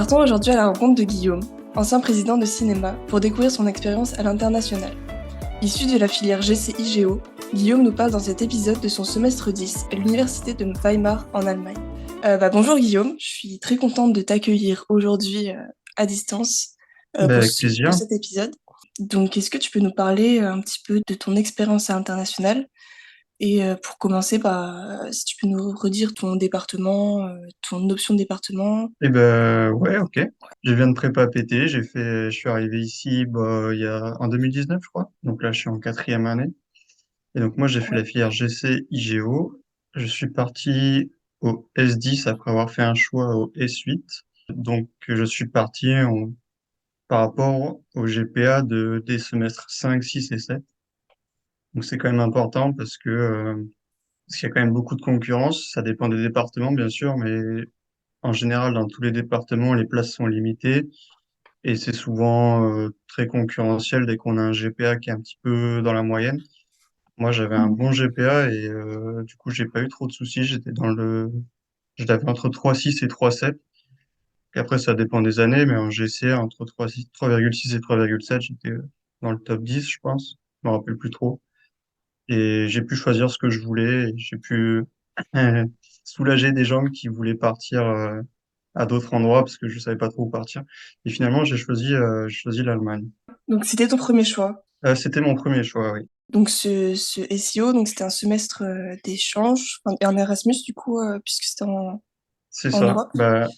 Partons aujourd'hui à la rencontre de Guillaume, ancien président de cinéma, pour découvrir son expérience à l'international. Issu de la filière GCI-Géo, Guillaume nous parle dans cet épisode de son semestre 10 à l'université de Weimar en Allemagne. Bonjour Guillaume, je suis très contente de t'accueillir aujourd'hui à distance Avec pour plaisir. cet épisode. Donc, est-ce que tu peux nous parler un petit peu de ton expérience à l'international? Et pour commencer, si tu peux nous redire ton département, ton option de département. Ouais, ok. Je viens de prépa PT, je suis arrivé ici, en 2019, je crois. Donc là, je suis en quatrième année. Et donc moi, j'ai fait Ouais. la filière GC IGO. Je suis parti au S10 après avoir fait un choix au S8. Donc, je suis par rapport au GPA des semestres 5, 6 et 7. Donc, c'est quand même important parce qu'il y a quand même beaucoup de concurrence. Ça dépend des départements, bien sûr, mais en général, dans tous les départements, les places sont limitées et c'est souvent très concurrentiel dès qu'on a un GPA qui est un petit peu dans la moyenne. Moi, j'avais un Mhm. bon GPA et du coup, j'ai pas eu trop de soucis. Je l'avais entre 3,6 et 3,7. Et après, ça dépend des années, mais en GCA, entre 3,6 et 3,7, j'étais dans le top 10, je pense. Je me rappelle plus trop. Et j'ai pu choisir ce que je voulais. Et j'ai pu soulager des gens qui voulaient partir à d'autres endroits parce que je savais pas trop où partir. Et finalement, j'ai choisi l'Allemagne. Donc, c'était ton premier choix. C'était mon premier choix, oui. Donc ce SEO, donc c'était un semestre d'échange, enfin, et un Erasmus du coup, puisque c'était C'est en ça. Europe.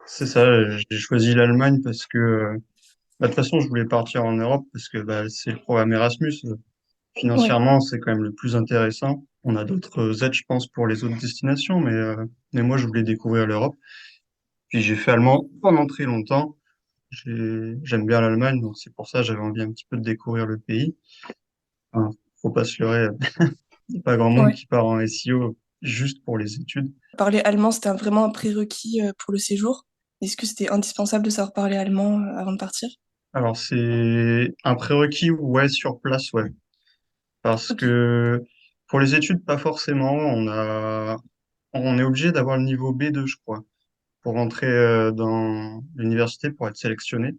C'est ça. J'ai choisi l'Allemagne parce que, de toute façon, je voulais partir en Europe parce que c'est le programme Erasmus. Ouais. Financièrement, c'est quand même le plus intéressant. On a d'autres aides, je pense, pour les autres destinations, mais moi, je voulais découvrir l'Europe. Puis j'ai fait allemand pendant très longtemps. J'aime bien l'Allemagne, donc c'est pour ça que j'avais envie un petit peu de découvrir le pays. Enfin, faut pas se leurrer, il n'y a pas grand monde Ouais. qui part en SEO juste pour les études. Parler allemand, c'était vraiment un prérequis pour le séjour. Est-ce que c'était indispensable de savoir parler allemand avant de partir? Alors c'est un prérequis, ouais, sur place, ouais. Parce Ok. que pour les études, pas forcément. On est obligé d'avoir le niveau B2, je crois, pour rentrer dans l'université, pour être sélectionné.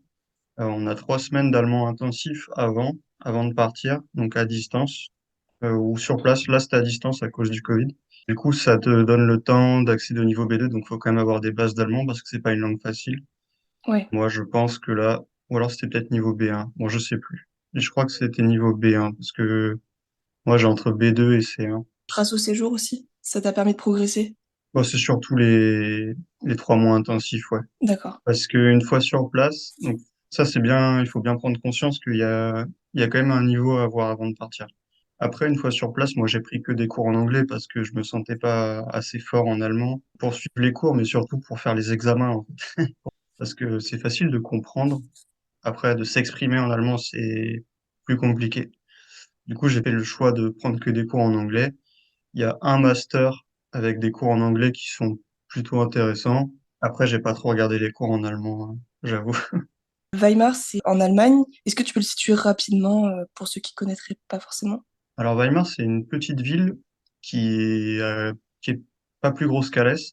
On a 3 semaines d'allemand intensif avant de partir, donc à distance, ou sur place. Là, c'était à distance à cause du Covid. Du coup, ça te donne le temps d'accéder au niveau B2, donc faut quand même avoir des bases d'allemand parce que c'est pas une langue facile. Ouais. Moi, je pense que là, ou alors c'était peut-être niveau B1. Bon, je sais plus. Et je crois que c'était niveau B1 parce que moi, j'ai entre B2 et C1. Grâce au séjour aussi, ça t'a permis de progresser. Bon, c'est surtout les 3 mois intensifs, ouais. D'accord. Parce qu'une fois sur place, donc ça c'est bien, il faut bien prendre conscience il y a quand même un niveau à avoir avant de partir. Après, une fois sur place, moi j'ai pris que des cours en anglais parce que je me sentais pas assez fort en allemand pour suivre les cours, mais surtout pour faire les examens, en fait. Parce que c'est facile de comprendre. Après, de s'exprimer en allemand, c'est plus compliqué. Du coup, j'ai fait le choix de prendre que des cours en anglais. Il y a un master avec des cours en anglais qui sont plutôt intéressants. Après, j'ai pas trop regardé les cours en allemand, hein, j'avoue. Weimar, c'est en Allemagne. Est-ce que tu peux le situer rapidement pour ceux qui connaîtraient pas forcément? Alors Weimar, c'est une petite ville qui est pas plus grosse qu'Alès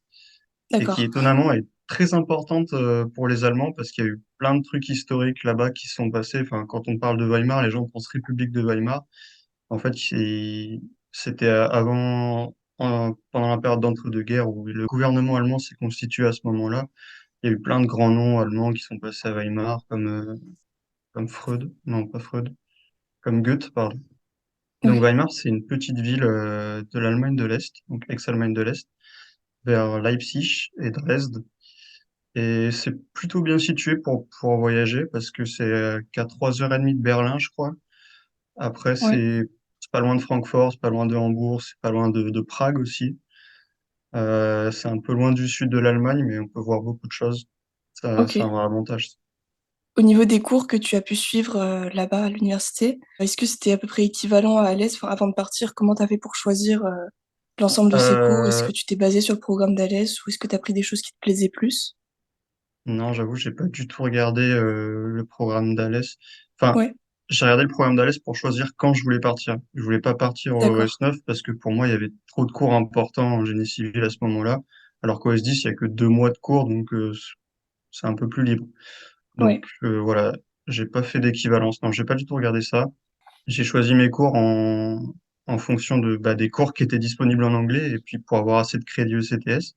et qui D'accord. étonnamment est très importante pour les Allemands parce qu'il y a eu plein de trucs historiques là-bas qui se sont passés. Enfin, quand on parle de Weimar, les gens pensent République de Weimar. En fait, c'était pendant la période d'entre-deux-guerres où le gouvernement allemand s'est constitué à ce moment-là. Il y a eu plein de grands noms allemands qui sont passés à Weimar, comme Freud, non pas Freud, comme Goethe, pardon. Donc Oui. Weimar, c'est une petite ville de l'Allemagne de l'Est, donc ex-Allemagne de l'Est, vers Leipzig et Dresde. Et c'est plutôt bien situé pour voyager parce que c'est qu'à 3h30 de Berlin, je crois. Après, Ouais. c'est pas loin de Francfort, c'est pas loin de Hambourg, c'est pas loin de Prague aussi. C'est un peu loin du sud de l'Allemagne, mais on peut voir beaucoup de choses. Ça, Ok. c'est un vrai avantage. Au niveau des cours que tu as pu suivre là-bas à l'université, est-ce que c'était à peu près équivalent à Alès? Enfin, avant de partir, comment tu as fait pour choisir l'ensemble de ces cours? Est-ce Euh, que tu t'es basé sur le programme d'Alès ou est-ce que tu as pris des choses qui te plaisaient plus? non, j'avoue, j'ai pas du tout regardé le programme d'Alès. Enfin, Ouais, j'ai regardé le programme d'Alès pour choisir quand je voulais partir. Je voulais pas partir au d'accord. S9 parce que pour moi, il y avait trop de cours importants en génie civil à ce moment-là. Alors qu'au S10, il y a que 2 mois de cours, donc c'est un peu plus libre. Donc Ouais, voilà, j'ai pas fait d'équivalence. Non, j'ai pas du tout regardé ça. J'ai choisi mes cours en fonction des cours qui étaient disponibles en anglais et puis pour avoir assez de crédits ECTS,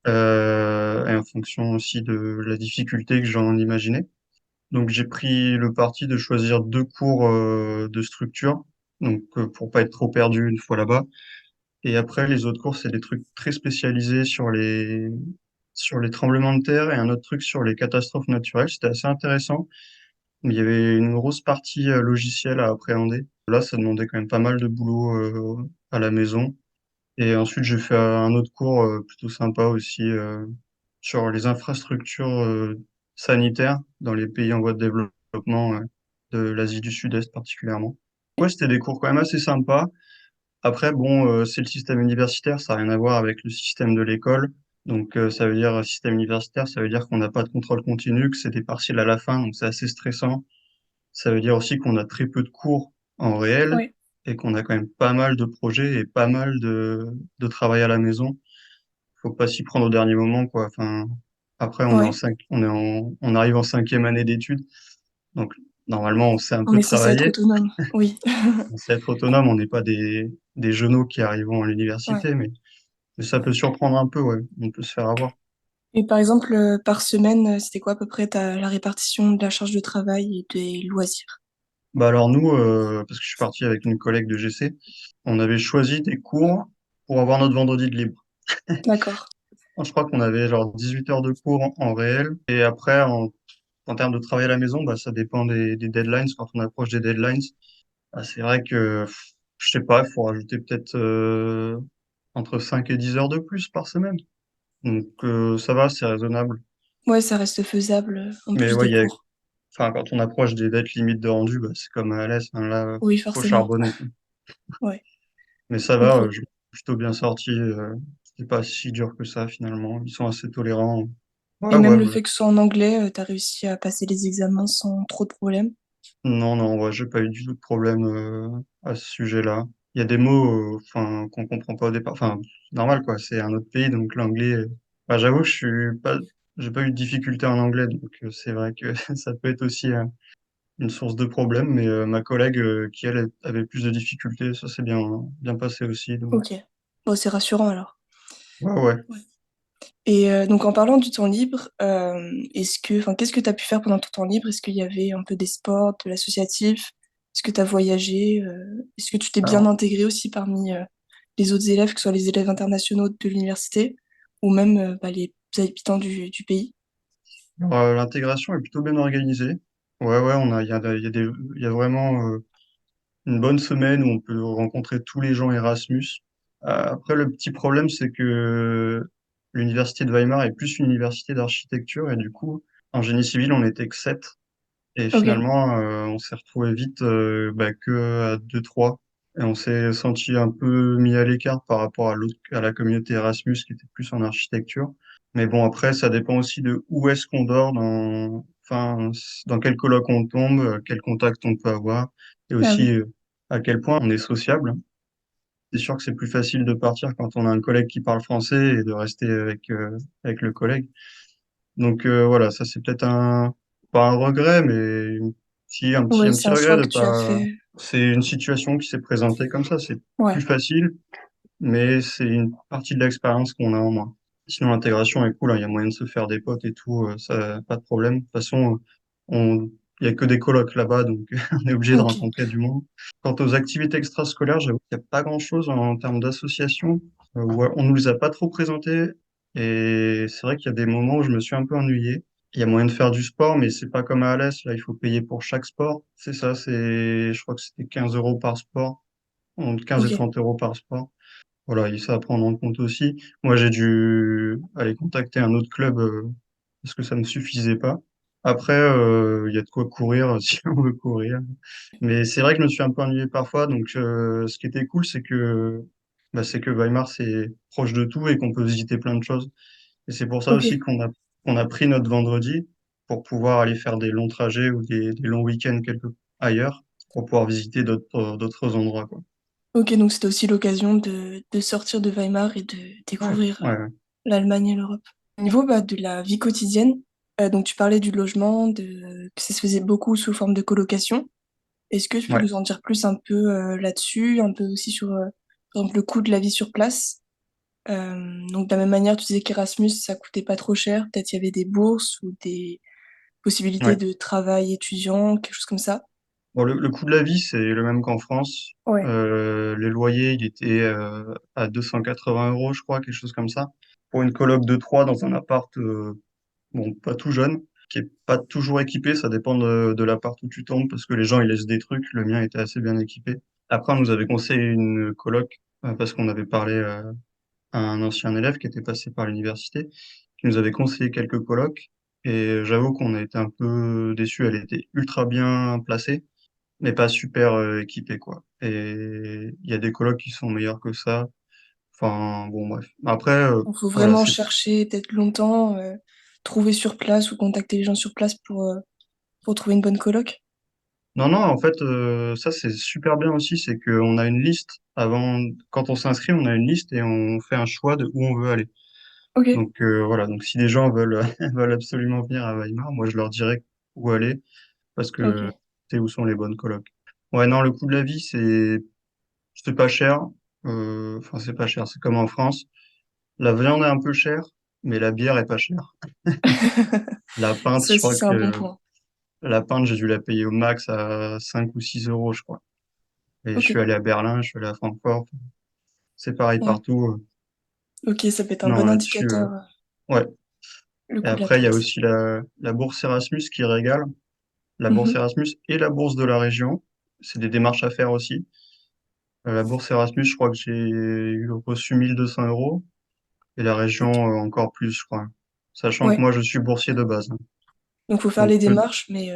et en fonction aussi de la difficulté que j'en imaginais. Donc j'ai pris le parti de choisir deux cours de structure, donc pour pas être trop perdu une fois là-bas. Et après les autres cours, c'est des trucs très spécialisés sur les tremblements de terre et un autre truc sur les catastrophes naturelles. C'était assez intéressant. Mais il y avait une grosse partie logicielle à appréhender. Là, ça demandait quand même pas mal de boulot à la maison. Et ensuite, j'ai fait un autre cours plutôt sympa aussi sur les infrastructures sanitaires dans les pays en voie de développement de l'Asie du Sud-Est particulièrement. Ouais, c'était des cours quand même assez sympas. Après, bon, c'est le système universitaire, ça n'a rien à voir avec le système de l'école. Donc, ça veut dire système universitaire, ça veut dire qu'on n'a pas de contrôle continu, que c'est des partiels à la fin, donc c'est assez stressant. Ça veut dire aussi qu'on a très peu de cours en réel ouais, et qu'on a quand même pas mal de projets et pas mal de travail à la maison. Faut pas s'y prendre au dernier moment, quoi. Enfin, après, ouais. on arrive en cinquième année d'études. Donc, normalement, on sait un On peu est censé être travailler, autonome. Oui. on sait être autonome, on n'est pas des genoux qui arrivent à Ouais. l'université, mais ça peut surprendre un peu, ouais. On peut se faire avoir. Et par exemple, par semaine, c'était quoi à peu près la répartition de la charge de travail et des loisirs? Bah alors nous, parce que je suis parti avec une collègue de GC, on avait choisi des cours pour avoir notre vendredi de libre. D'accord. Je crois qu'on avait genre 18 heures de cours en réel. Et après, en termes de travail à la maison, bah, ça dépend des deadlines. Quand on approche des deadlines, bah, c'est vrai que, je sais pas, il faut rajouter peut-être entre 5 et 10 heures de plus par semaine. Donc ça va, c'est raisonnable. Ouais, ça reste faisable en Mais plus ouais, des cours. enfin, quand on approche des dates limites de rendu, bah, c'est comme à l'AS, hein, là, Oui, faut forcément. charbonner, quoi. Ouais. Mais ça va, Ok. je me suis plutôt bien sorti. C'était pas si dur que ça finalement. Ils sont assez tolérants. Ouais, Et même ouais, le bah, fait que ce soit en anglais, t'as réussi à passer les examens sans trop de problèmes. non, non, ouais, j'ai pas eu du tout de problème à ce sujet-là. Il y a des mots, enfin, qu'on comprend pas au départ. Enfin, c'est normal, quoi. C'est un autre pays, donc l'anglais. Bah, j'avoue que j'ai pas eu de difficulté en anglais, donc c'est vrai que ça peut être aussi une source de problème. Mais ma collègue, qui elle avait plus de difficultés, ça s'est bien passé aussi. Donc, Ok. Bon, c'est rassurant alors. ouais, ouais. Ouais. Et donc en parlant du temps libre, enfin, qu'est-ce que tu as pu faire pendant ton temps libre? Est-ce qu'il y avait un peu des sports, de l'associatif? Est-ce que tu as voyagé? Est-ce que tu t'es bien Alors, intégré aussi parmi les autres élèves, que ce soit les élèves internationaux de l'université ou même les habitants du pays? l'intégration est plutôt bien organisée. Ouais, ouais, il y a vraiment une bonne semaine où on peut rencontrer tous les gens Erasmus. Après, le petit problème, c'est que l'université de Weimar est plus une université d'architecture et du coup, en génie civil, on n'était que 7. Et Ok, finalement, on s'est retrouvé vite que à 2, 3. Et on s'est senti un peu mis à l'écart par rapport à la communauté Erasmus qui était plus en architecture. Mais bon, après, ça dépend aussi de où est-ce qu'on dort, enfin, dans quel colloque on tombe, quel contact on peut avoir, et ah aussi oui, à quel point on est sociable. C'est sûr que c'est plus facile de partir quand on a un collègue qui parle français et de rester avec le collègue. Donc voilà, ça c'est peut-être pas un regret, mais si ouais, un c'est petit un regret choix de que tu as pas. fait. C'est une situation qui s'est présentée comme ça. C'est plus Ouais, facile, mais c'est une partie de l'expérience qu'on a en moins. Sinon, l'intégration est cool, hein, il y a moyen de se faire des potes et tout, ça, pas de problème. De toute façon, il y a que des colocs là-bas, donc on est obligé de ok, rencontrer du monde. Quant aux activités extrascolaires, j'avoue qu'il n'y a pas grand-chose en termes d'association. Ouais, on nous les a pas trop présentées, et c'est vrai qu'il y a des moments où je me suis un peu ennuyé. Il y a moyen de faire du sport, mais c'est pas comme à Alès, là, il faut payer pour chaque sport. C'est ça, je crois que c'était 15 euros par sport, entre 15 et ok, 30 euros par sport. Voilà, et ça à prendre en compte aussi. Moi, j'ai dû aller contacter un autre club parce que ça ne me suffisait pas. Après, il y a de quoi courir si on veut courir. Mais c'est vrai que je me suis un peu ennuyé parfois. Donc, ce qui était cool, c'est que Weimar, c'est proche de tout et qu'on peut visiter plein de choses. Et c'est pour ça ok. aussi qu'on a pris notre vendredi pour pouvoir aller faire des longs trajets ou des longs week-ends ailleurs pour pouvoir visiter d'autres endroits, quoi. Ok, donc c'était aussi l'occasion de sortir de Weimar et de Ouais, découvrir ouais, ouais. l'Allemagne et l'Europe. Au niveau de la vie quotidienne, Donc tu parlais du logement, que ça se faisait beaucoup sous forme de colocation. Est-ce que tu peux Ouais. nous en dire plus un peu là-dessus, un peu aussi sur, par exemple, le coût de la vie sur place? Donc de la même manière, tu disais qu'Erasmus, ça coûtait pas trop cher. Peut-être il y avait des bourses ou des possibilités Ouais. de travail étudiant, quelque chose comme ça? Bon, le coût de la vie, c'est le même qu'en France. Ouais, Les loyers, il était à 280 €, je crois, quelque chose comme ça. Pour une coloc de 3 dans un appart, bon, pas tout jeune, qui est pas toujours équipé, ça dépend de l'appart où tu tombes, parce que les gens, ils laissent des trucs. Le mien était assez bien équipé. Après, on nous avait conseillé une coloc, parce qu'on avait parlé à un ancien élève qui était passé par l'université, qui nous avait conseillé quelques colocs. Et j'avoue qu'on a été un peu déçus. Elle était ultra bien placée mais pas super équipé, quoi. Et il y a des colocs qui sont meilleurs que ça. Enfin, bon, bref. Après, il faut voilà, vraiment chercher peut-être longtemps, trouver sur place ou contacter les gens sur place pour trouver une bonne coloc? Non, non, en fait, ça, c'est super bien aussi, c'est qu'on a une liste avant, quand on s'inscrit, on a une liste et on fait un choix de où on veut aller. OK, Donc, voilà. Donc, si des gens veulent, veulent absolument venir à Weimar, moi, je leur dirais où aller parce que OK. c'est où sont les bonnes colocs. Ouais, non, le coût de la vie, c'est pas cher. Enfin, c'est pas cher. C'est comme en France. La viande est un peu chère, mais la bière est pas chère. La pinte, Ça je aussi, crois c'est un bon que point. la pinte, j'ai dû la payer au max à 5 ou 6 euros, je crois. Et je suis OK, allé à Berlin, je suis allé à Francfort. C'est pareil ouais. partout. OK, ça peut être un Non, bon là-dessus, indicateur, ouais. le Et coût de la après, il y a pinte. aussi la bourse Erasmus qui régale. La bourse Mmh. Erasmus et la bourse de la région. C'est des démarches à faire aussi. La bourse Erasmus, je crois que reçu 1 200 € et la OK. région encore plus, je crois. Sachant que Ouais, moi, je suis boursier de base, hein. donc faut faire Donc, les démarches, mais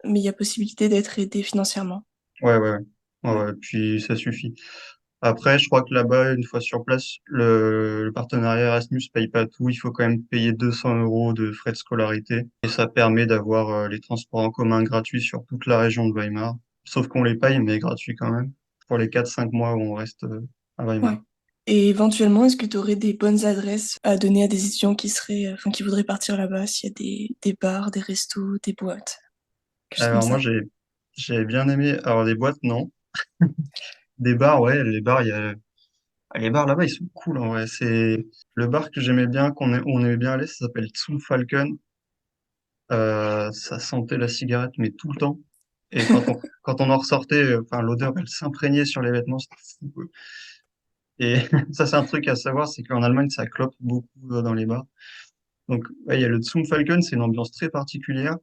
il y a possibilité d'être aidé financièrement. ouais, ouais, ouais. Ouais, Ouais, ouais, puis ça suffit. Après, je crois que là-bas, une fois sur place, le partenariat Erasmus paye pas tout. Il faut quand même payer 200 € de frais de scolarité. Et ça permet d'avoir les transports en commun gratuits sur toute la région de Weimar. Sauf qu'on les paye, mais gratuits quand même, pour les 4 5 mois où on reste à ouais. Weimar. Et éventuellement, est-ce que tu aurais des bonnes adresses à donner à des étudiants qui seraient, enfin, qui voudraient partir là-bas, s'il y a des bars, des restos, des boîtes, quelque chose comme Alors moi, ça? j'ai bien aimé. Alors les boîtes, non. Des bars, ouais, les bars, les bars là-bas, ils sont cool en vrai. C'est le bar que j'aimais bien, où on aimait bien aller, ça s'appelle Zum Falcon. Ça sentait la cigarette, mais tout le temps. Et quand on en ressortait, enfin, l'odeur, elle s'imprégnait sur les vêtements, c'était fou, quoi. Et ça, c'est un truc à savoir, c'est qu'en Allemagne, ça clope beaucoup dans les bars. Donc, ouais, il y a le Zum Falcon, c'est une ambiance très particulière.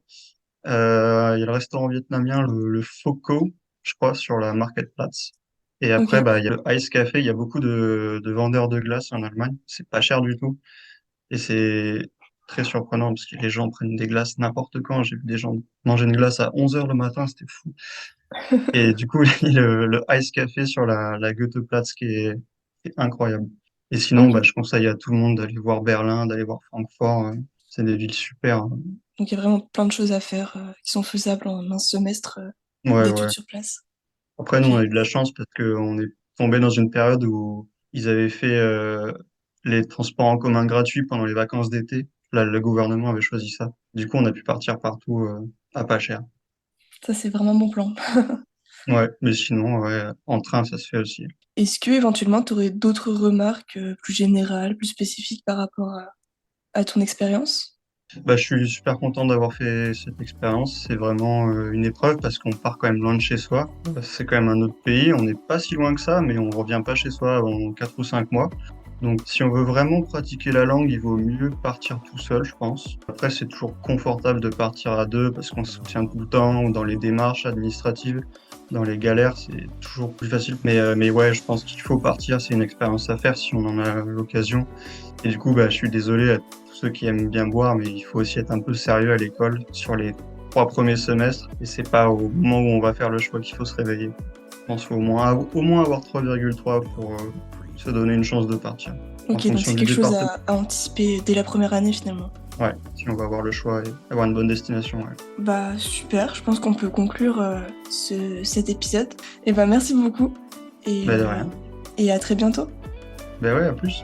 Il y a le restaurant vietnamien, le Foco, je crois, sur la Marktplatz. Et après, OK. bah, il y a le Ice Café, il y a beaucoup de vendeurs de glace en Allemagne. C'est pas cher du tout. Et c'est très surprenant parce que les gens prennent des glaces n'importe quand. J'ai vu des gens manger une glace à 11 heures le matin, c'était fou. Et du coup, le Ice Café sur la Goetheplatz qui est incroyable. Et sinon, bah, OK. je conseille à tout le monde d'aller voir Berlin, d'aller voir Francfort. C'est des villes super, hein. Donc il y a vraiment plein de choses à faire, qui sont faisables en un semestre, Ouais, d'études ouais. sur place. Après, nous, OK. on a eu de la chance parce qu'on est tombé dans une période où ils avaient fait les transports en commun gratuits pendant les vacances d'été. Là, le gouvernement avait choisi ça. Du coup, on a pu partir partout à pas cher. Ça, c'est vraiment bon plan. Ouais, mais sinon, ouais, en train, ça se fait aussi. Est-ce que éventuellement tu aurais d'autres remarques, plus générales, plus spécifiques par rapport à ton expérience? Bah, je suis super content d'avoir fait cette expérience. C'est vraiment une épreuve parce qu'on part quand même loin de chez soi. C'est quand même un autre pays. On n'est pas si loin que ça, mais on revient pas chez soi avant 4 ou 5 mois. Donc, si on veut vraiment pratiquer la langue, il vaut mieux partir tout seul, je pense. Après, c'est toujours confortable de partir à deux parce qu'on se soutient tout le temps ou dans les démarches administratives. Dans les galères, c'est toujours plus facile. Mais ouais, je pense qu'il faut partir. C'est une expérience à faire si on en a l'occasion. Et du coup, bah, je suis désolé à tous ceux qui aiment bien boire, mais il faut aussi être un peu sérieux à l'école sur les 3 premiers semestres. Et c'est pas au moment où on va faire le choix qu'il faut se réveiller. Je pense qu'il faut au moins avoir 3,3 pour se donner une chance de partir. En OK, donc fonction c'est du quelque chose département. à anticiper dès la première année finalement. Ouais, si on va avoir le choix et avoir une bonne destination. Ouais. Bah, super, je pense qu'on peut conclure, cet épisode et bah, merci beaucoup et Bah, de heu rien. et à très bientôt. Bah ouais, à plus.